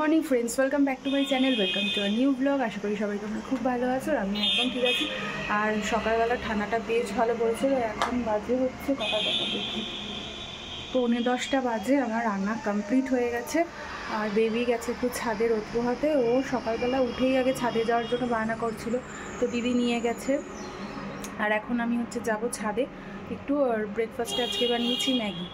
Morning friends, welcome back to my channel, welcome to a new blog. আশা করি সবাই তোমরা খুব ভালো আছো আর আমি একদম ঠিক আছি। আর সকালবেলা ঠান্ডাটা বেশ ভালো পড়েছিল। এখন বাজে হচ্ছে কটা দেখা দেখি 9:45 বাজে। আমার রান্না কমপ্লিট হয়ে গেছে আর বেবি গেছে একটু ছাদে রোদ পোহাতে। ও সকালবেলা উঠেই আগে ছাদে যাওয়ার জন্য বায়না করছিল, তো দিদি নিয়ে গেছে। আর এখন আমি যাব ছাদে একটু। আর ব্রেকফাস্টে আজকে বানিয়েছি ম্যাগি।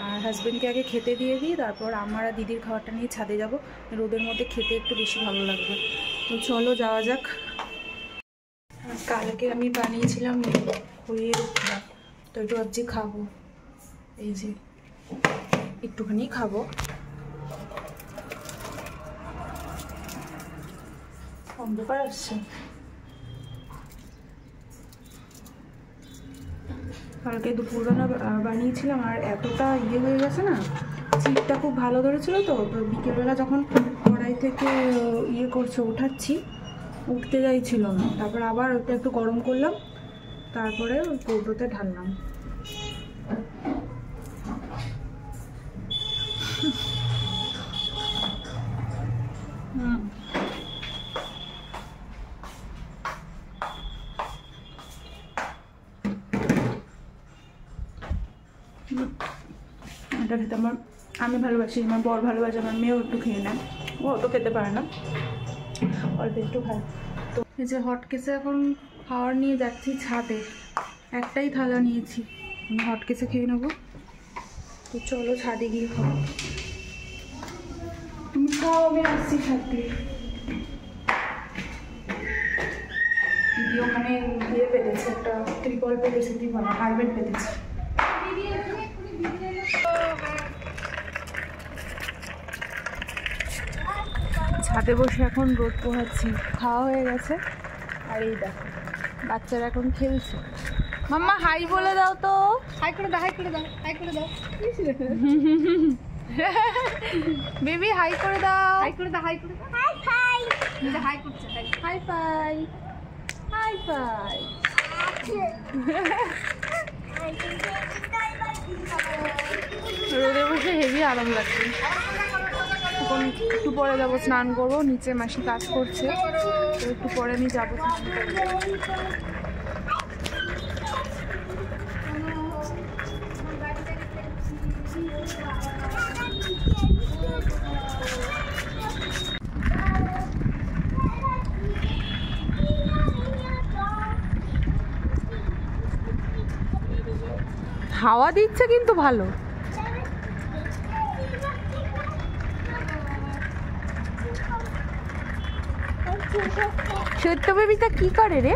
আর হাজব্যান্ডকে আগে খেতে দিয়ে দিই, তারপর আমার আর দিদির খাবারটা নিয়ে ছাদে যাব। রোদের মধ্যে খেতে একটু বেশি ভালো লাগবে। তো চলো যাওয়া যাক। কালকে আমি বানিয়েছিলাম খইয়ের উপমা, তো একটু ভাবছি খাবো। এই যে একটুখানি খাবো। অন্ধকার আসছে। কালকে দুপুরবেলা বানিয়েছিলাম আর এতটা হয়ে গেছে না, চিপটা খুব ভালো ধরেছিল। তো বিকেলবেলা যখন কড়াই থেকে উঠাচ্ছি, উঠতে যাইছিল না। তারপর আবার ওটা একটু গরম করলাম, তারপরে ওই কৌটোতে ঢাললাম। এটা খেতে আমি ভালোবাসি, আমার বর ভালোবাসে, আমার মেয়েও একটু খেয়ে নেয়। ও অত খেতে পারে না, অল্প একটু খায়। তো এই যে হট কেসে এখন খাওয়ার নিয়ে যাচ্ছি ছাদে। একটাই থালা নিয়েছি, আমি হট কেসে খেয়ে নেবো। তো চলো ছাদে গিয়ে খাবো। তুমি খাও, আমি আসছি ছাদে। দিদি ওখানে পেতেছে, একটা ত্রিপল পেতেছে, কার্পেট পেতেছে। ছাদে বসে এখন রোদ পোহাচ্ছি। খাওয়া হয়ে গেছে আর এই দেখো বাচ্চারা এখন খেলছে। মাম্মা হাই বলে দাও তো। হাই করে দাও, হাই করে দাও, হাই করে দাও। বেবি হাই করে দাও, হাই করে দাও, হাই করে দাও। High high. এটা হাই করছে, হাই ফাই, হাই ফাই। রোদে বসে হেভি আরাম লাগছে। এখন একটু পরে যাবো স্নান করবো, নিচে মাসি কাজ করছে, তো একটু পরে আমি যাবো স্নান করবো। হাওয়া দিচ্ছে কিন্তু ভালো। ছোট্ট বেবিটা কি করে রে?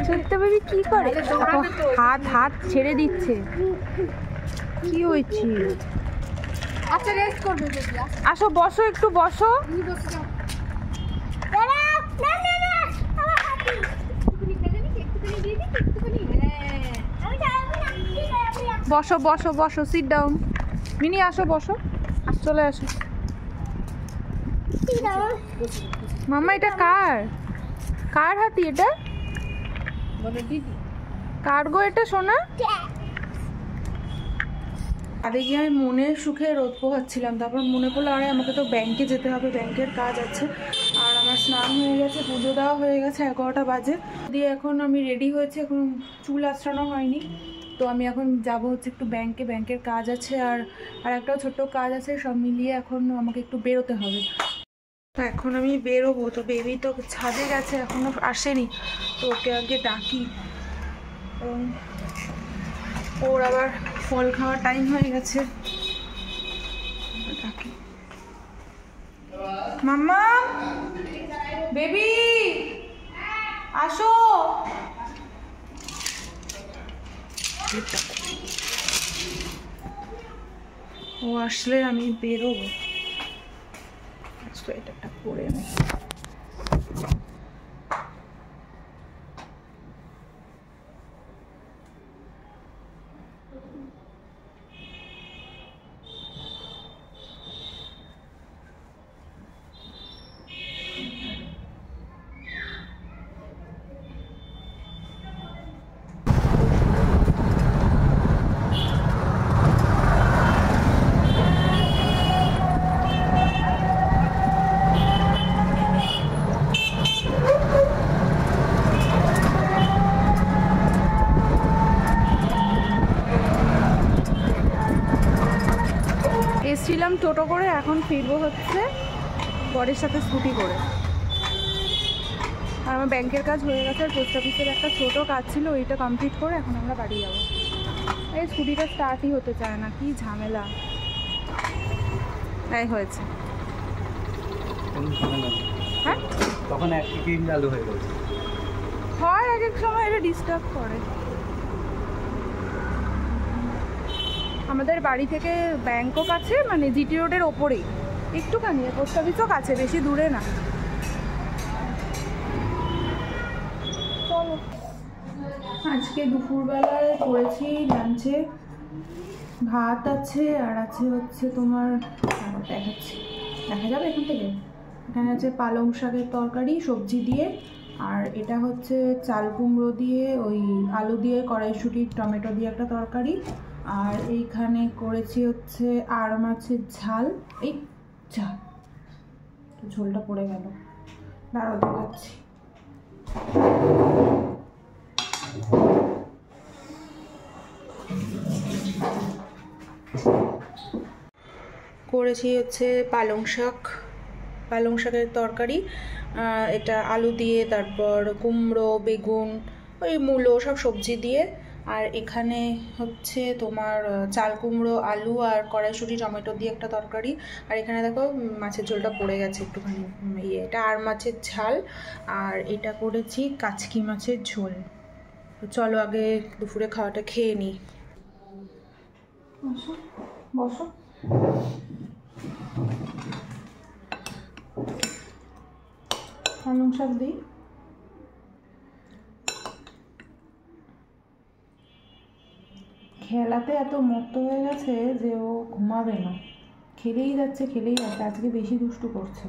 ছোট্ট বেবি কি করে? হাত ছেড়ে দিচ্ছে। কি হয়েছে? আচ্ছা রেস্ট করবে বেবি। আসো বসো, একটু বসো। বসো বসো বসো, সিট ডাউন। মিনি আসো, বসো, চলে আসো। মাম্মা এটা কার হাতি? এটা কার গো এটা সোনা? আগে গিয়ে আমি মনের সুখে রোদ পোহাচ্ছিলাম, তারপর মনে পড়লো আরে আমাকে তো ব্যাংকে যেতে হবে, ব্যাংকের কাজ আছে। আর আমার স্নান হয়ে গেছে, পুজো দেওয়া হয়ে গেছে, 11টা বাজে দিয়ে এখন আমি রেডি হয়েছি। এখন চুল আঁচড়ানো হয়নি, তো আমি এখন যাব একটু ব্যাংকের কাজ আছে। আর একটাও ছোট্ট কাজ আছে, সব মিলিয়ে এখন আমাকে একটু বেরোতে হবে। তো এখন আমি বেরোবো। তো বেবি তো ছাদে গেছে, এখনো আসেনি, তো ওকে আগে ডাকি। ওর আবার ফল খাওয়ার টাইম হয়ে গেছে। ডাকি, মাম্মা বেবি আসো। ও আসলে আমি বেরোবো। সোয়েটারটা পরে আমি টোটো করে, এখন ফিরবো হচ্ছে বরের সাথে স্কুটি করে। আর আমার ব্যাংকের কাজ হয়ে গেছে, আর পোস্ট অফিসের একটা ছোটো কাজ ছিল, ওইটা কমপ্লিট করে এখন আমরা বাড়ি যাবো। এই স্কুটিটা স্টার্টই হতে চায় না, কি ঝামেলা। এই হয়েছে, হ্যাঁ তখন এক কিন চালু হয়ে গেছে। হয় এক এক সময় এটা ডিস্টার্ব করে। আমাদের বাড়ি থেকে ব্যাংকও কাছে, মানে জিটি রোডের ওপরেই, একটুখানি। পোস্ট অফিসও কাছে, বেশি দূরে না। চলো, আজকে দুপুরবেলায় করেছি লাঞ্চে ভাত আছে, আর আছে হচ্ছে তোমার দেখাচ্ছি, দেখা যাবে এখান থেকে। এখানে আছে পালং শাকের তরকারি সবজি দিয়ে, আর এটা হচ্ছে চাল কুমড়ো দিয়ে ওই আলু দিয়ে কড়াইশুঁটি টমেটো দিয়ে একটা তরকারি, আর এইখানে করেছি হচ্ছে আর মাছের ঝাল। এই ঝাল ঝোলটা পড়ে গেল, দাঁড়াও দেখাচ্ছি। করেছি হচ্ছে পালং শাকের তরকারি, এটা আলু দিয়ে, তারপর কুমড়ো বেগুন ওই মূলো সব সবজি দিয়ে, আর এখানে হচ্ছে তোমার চাল কুমড়ো আলু আর কড়াইশুঁটি টমেটো দিয়ে একটা তরকারি, আর এখানে দেখো মাছের ঝোলটা পড়ে গেছে একটুখানি, এটা আর মাছের ঝাল, আর এটা করেছি কাচকি মাছের ঝোল। চলো আগে দুপুরে খাওয়াটা খেয়ে নিই। বসো বসো। পালং শাক দিই। খেলাতে এত মত্ত হয়ে গেছে যে ও ঘুমাবে না, খেলেই যাচ্ছে। আজকে বেশি দুষ্টু করছে।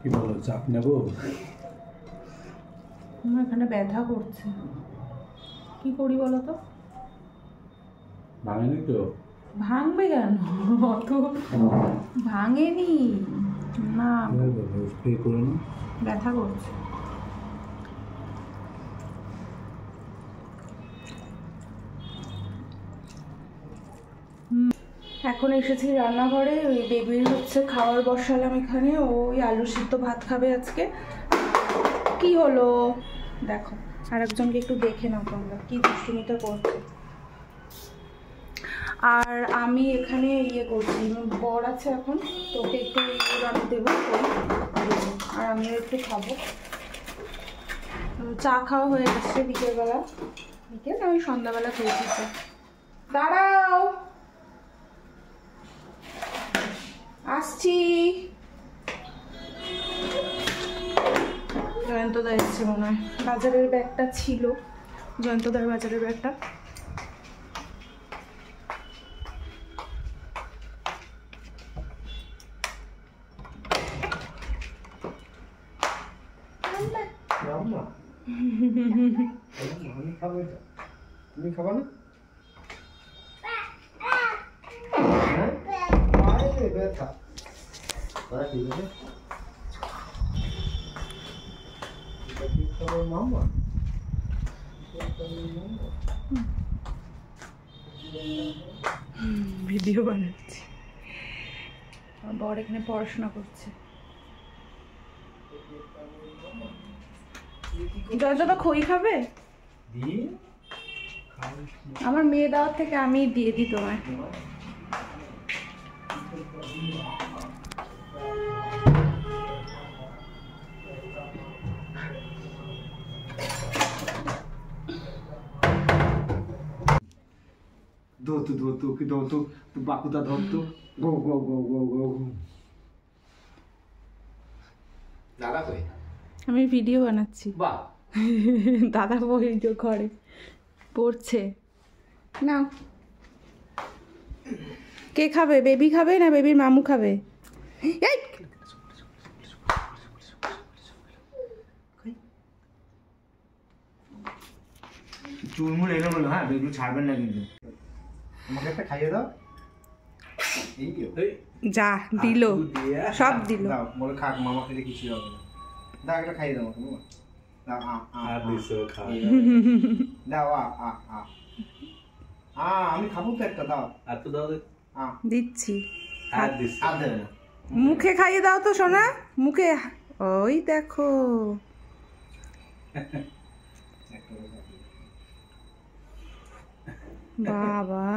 কি বলো, চাপ নেবো? আমার এখানে ব্যথা করছে, কি করি বলো তো? ভাঙেনি তো? ভাঙবে কেন, অত ভাঙেনি না, স্প্রে করে না, ব্যথা করছে। এখন এসেছি রান্নাঘরে, ওই বেবির হচ্ছে খাবার বসালাম এখানে, ওই আলু সিদ্ধ ভাত খাবে আজকে। কি হলো দেখো, আরেকজনকে একটু দেখে নাও তোমরা কি দুষ্টুমিটা করছে। আর আমি এখানে করছি, বর আছে এখন, তোকে একটু রান্না দেবো, আর আমিও একটু খাবো। চা খাওয়া হয়ে গেছে বিকেলবেলা, আমি সন্ধ্যাবেলা খেয়েছি। দাঁড়াও আসছি। জয়ন্তদা এসছে মনে হয়, বাজারের ব্যাগটা ছিল, জয়ন্তদার বাজারের ব্যাগটা। তুমি খাবা না? ভিডিও বানাচ্ছি, আমার বর এখানে পড়াশোনা করছে। জয়ন্তদা খই খাবে? আমার মেয়ে দেওয়ার থেকে আমি দিয়ে দিই তোমায়। ধরতো বাকুদা ধরতো, গো গো গো গো গো। দাদা কই? আমি ভিডিও বানাচ্ছি। বাহ, দাদা বই ঘরে পড়ছে। নাও, কে খাবে? বেবি খাবে না বেবির মামু খাবে? এই চুলমুল এলোমেলো, হ্যাঁ এগুলো ছাড়বেন না কিন্তু। আমাকে একটা খাইয়ে দাও। এই যা দিল, সব দিল। দাও বলে খাক, মামা খেলে কিছু হবে না। দাও একটা খাইয়ে দাও আমাকে, দাও। আর দিছো খা, দাও। আমি খাবো তো একটা, দাও। আর তো দাও। দিচ্ছি, আর দেবে না। মুখে খাইয়ে দাও তো সোনা, মুখে। ওই দেখো, বাবা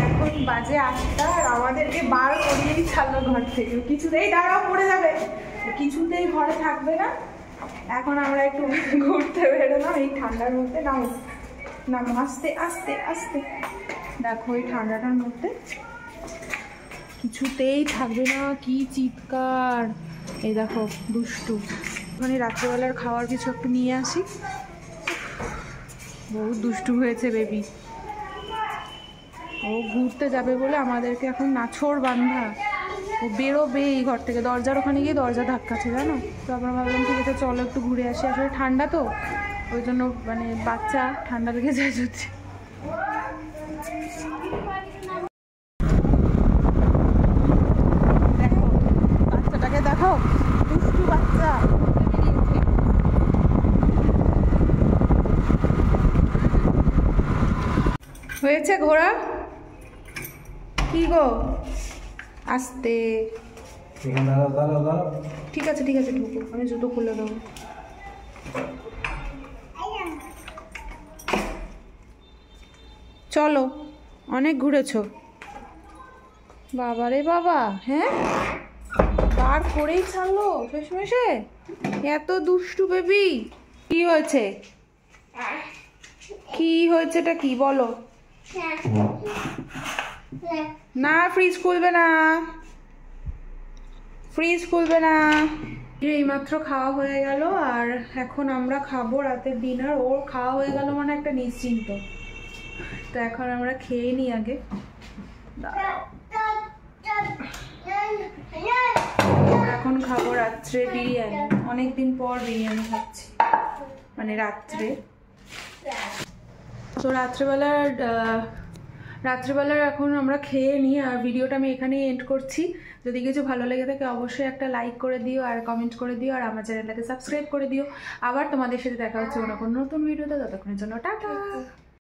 এখন বাজে 8টা আর আমাদেরকে বার করিয়েই ছাড়লো ঘর থেকে। কিছুতেই দাঁড়াও, পড়ে যাবে, কিছুতেই ঘরে থাকবে না। এখন আমরা একটু ঘুরতে বেরোলাম এই ঠান্ডার মধ্যে। নাম আস্তে আস্তে আস্তে, দেখো এই ঠান্ডাটার মধ্যে কিছুতেই থাকবে না, কি চিৎকার। এই দেখো দুষ্টু, ওখানে রাত্রেবেলার খাওয়ার কিছু একটু নিয়ে আসি। বহুত দুষ্টু হয়েছে বেবি। ও ঘুরতে যাবে বলে আমাদেরকে এখন নাছোড় বান্ধা। ও বেরোবে এই ঘর থেকে, দরজার ওখানে গিয়ে দরজা ধাক্কাচ্ছে জানো। তো আমরা ভাবলাম ঠিক আছে চলো একটু ঘুরে আসি। আসলে ঠান্ডা তো, ওই জন্য মানে বাচ্চা ঠান্ডা লেগে যায় যদি। দেখো বাচ্চাটাকে, দেখো দুষ্টু বাচ্চা হয়েছে। ঘোড়া কি গো, আস্তে। ঠিক আছে ঠিক আছে, ঢুকো, আমি জুতো খুলে দেবো। চলো, অনেক ঘুরেছো বাবা রে বাবা। হ্যাঁ বার করেই ছাড়লো শেষমেশে, এত দুষ্টু বেবি। কি হয়েছে, কি হয়েছে, এটা কি বলো না। ফ্রিজ খুলবে না, ফ্রিজ খুলবে না। এইমাত্র খাওয়া হয়ে গেল আর এখন আমরা খাবো রাতের ডিনার। ওর খাওয়া হয়ে গেল মানে একটা নিশ্চিন্ত। তো এখন আমরা খেয়ে নিই আগে। এখন খাবো রাত্রে বিরিয়ানি। অনেকদিন পর বিরিয়ানি খাচ্ছি, মানে রাত্রে। তো রাত্রেবেলার এখন আমরা খেয়ে নিই আর ভিডিওটা আমি এখানেই এন্ড করছি। যদি কিছু ভালো লেগে থাকে অবশ্যই একটা লাইক করে দিও আর কমেন্ট করে দিও আর আমার চ্যানেলটাকে সাবস্ক্রাইব করে দিও। আবার তোমাদের সাথে দেখা হচ্ছে কোনো নতুন ভিডিওতে। ততক্ষণের জন্য টাটা।